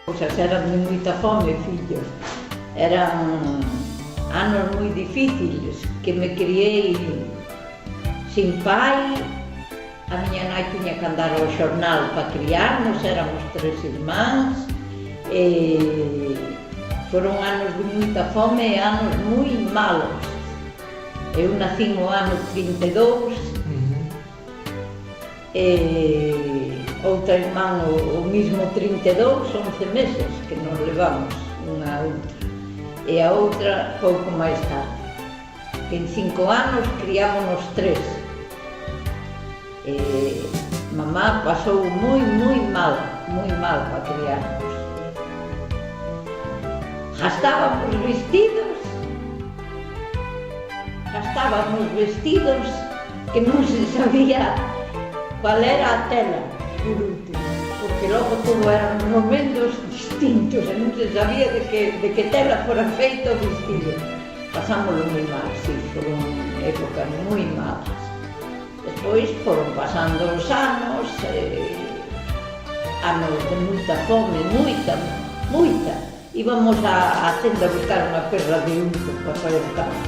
Cousas eran de moita fome, fillos. Eran anos moi difíciles, que me criei sin pai. A miña nai tiña que andar ao xornal para criarnos, éramos 3 irmáns. Foron anos de moita fome e anos moi malos. Eu nací no ano 32, outra irmán o mismo 32, 11 meses que nos levamos unha a outra, e a outra pouco máis tarde, que en 5 anos criámonos 3. Mamá pasou moi mal para criarnos. Gastábamos vestidos que non se sabía cual era a tela, por último, porque logo todo eran momentos distintos e non se sabía de que tela fora feito o vestido. Pasámoslo moi mal, sí, foron épocas moi malas. Despois foron pasando os anos, anos de moita fome, moita. Íbamos á tenda a buscar unha perra de unto para fazer o campo.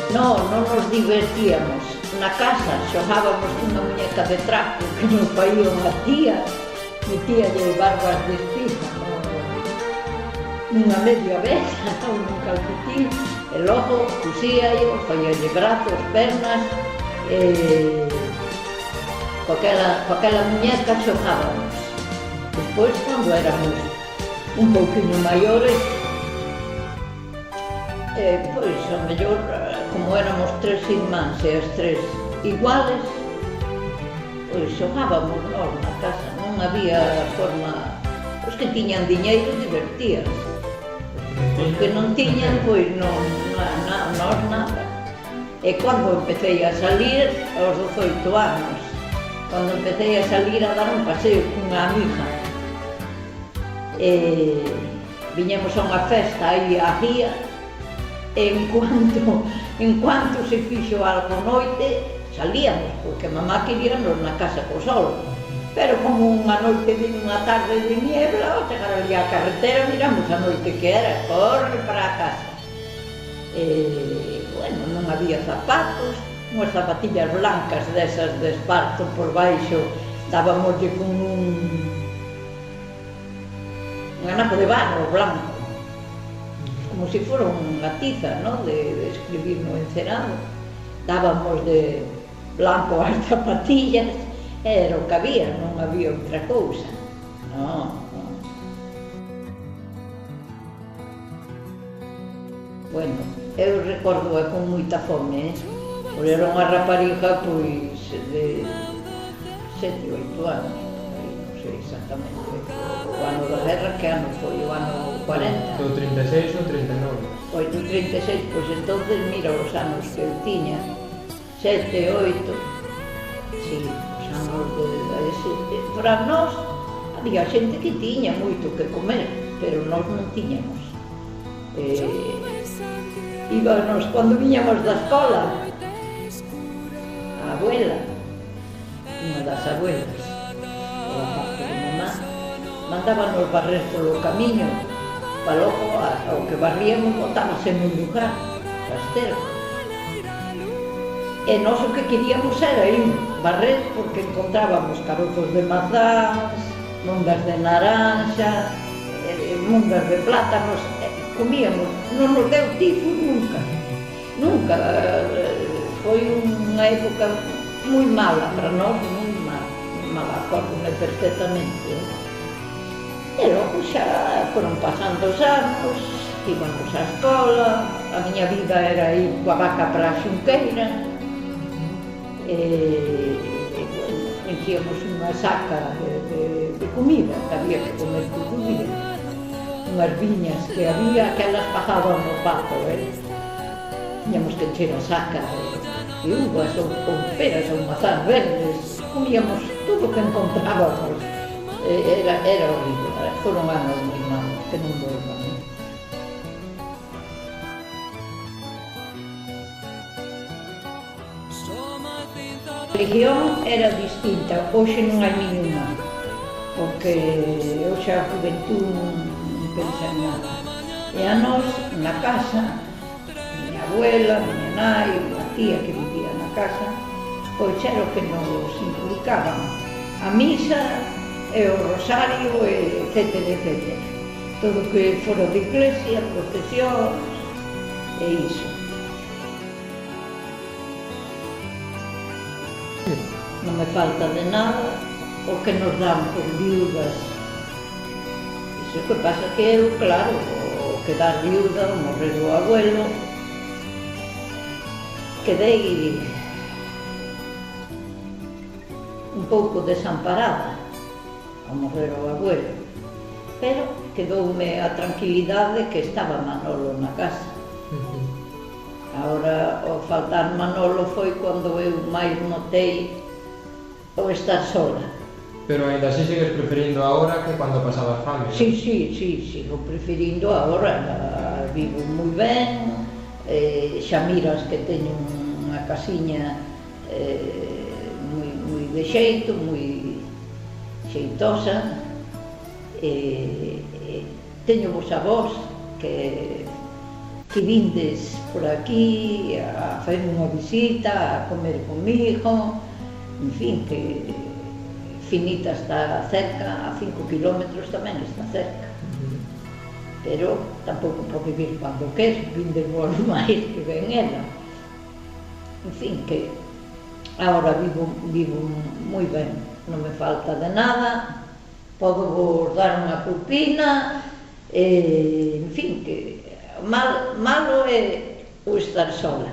Non nos divertíamos. Na casa xogábamos unha muñeca de trapo que nos faía unha tía, metíalle barbas de espiga nunha media veza ou nun calcetín, e logo cosíalle, faíalle brazos, pernas, coa muñeca xogábamos. Despois, cando éramos un pouquinho maiores, pois, ao mellor, como éramos 3 irmáns e as 3 iguales, pois xogábamos nós na casa, non había forma. Os que tiñan diñeiro divertíanse, os que non tiñan, pois nós nada. E cando empecé a salir, aos 18 anos, cando empecé a salir a dar un paseo cunha amiga, viñemos a unha festa aí á ría, e en cuanto se fixo algo noite, salíamos, porque mamá queríanos na casa co sol. Pero como unha noite vino unha tarde de niebla, ao chegar ali á carretera, miramos a noite que era, corre para a casa. Bueno, non había zapatos, unhas zapatillas blancas desas de esparto por baixo, dábamoslle con un anaco de barro blanco, como se fora unha tiza, non? De escribir no encerado. Dábamos de blanco as zapatillas, era o que había, non había outra cousa. Non. Bueno, eu recordo con moita fome, porque era unha rapariga, pois, de 7, 8 anos, non sei exactamente. O ano da guerra, que ano foi? O ano 40? Do 36 ou 39? Pois do 36, pois entonces mira os anos que eu tiña, 7, 8, si, os anos de... Para nós, había xente que tiña moito que comer, pero nós non tiñamos. Íbamos, cando viñamos da escola, a abuela, unha das abuelas, a parte de mamá, mandábanos barrer polo camiño, para logo ao que barríamos botábase nun lugar, rasteiro. E nós o que queríamos era ir barrer, porque encontrábamos carozos de mazás, mundas de naranja, mundas de plátanos, comíamos, non nos deu tifo nunca. Foi unha época moi mala para nós, moi mala, acórdome perfectamente. E logo xa foron pasando os anos, íbamos á escola, a miña vida era ir coa vaca para a xunqueira, enchíamos unha saca de comida, que había que comer todo o día. Unhas viñas que había, aquelas pasaban no pato, tiñamos que encher a saca de uvas ou peras ou mazás verdes, comíamos todo o que encontrábamos. Era horrible, foron anos moi malos, que non volvan. So my things are religión era distinta, hoxe non hai ninguna, porque hoxe a juventud non pensa en nada. E a nós, na casa, miña abuela, miña nai, unha tía que vivía na casa, pois era o que nos inculcaban. A misa e o rosario, etcétera, etcétera. Todo o que fora de iglesia, procesións, e iso. Non me falta de nada o que nos dan por viudas. Iso que pasa que eu, claro, o quedar viuda, o morrer o abuelo, quedei un pouco desamparada ao morrer o abuelo, pero quedoume a tranquilidade que estaba Manolo na casa. Ahora, o faltar Manolo foi cando eu máis notei o estar sola. Pero ainda así sigues preferindo agora que cando pasabas fame, non? Sí, sigo preferindo agora, vivo moi ben, xa miras que teño unha casiña moi de xeito, moi xeitosa, teño vos avós que vindes por aquí a facerme unha visita, a comer comigo, en fin, que Finita está cerca, a 5 kilómetros tamén está cerca, pero tampouco pode vir cando quer, vinde vos máis que ven ela. En fin, que agora vivo moi ben, non me falta de nada, podo vos dar unha propina, en fin, que malo é o estar sola.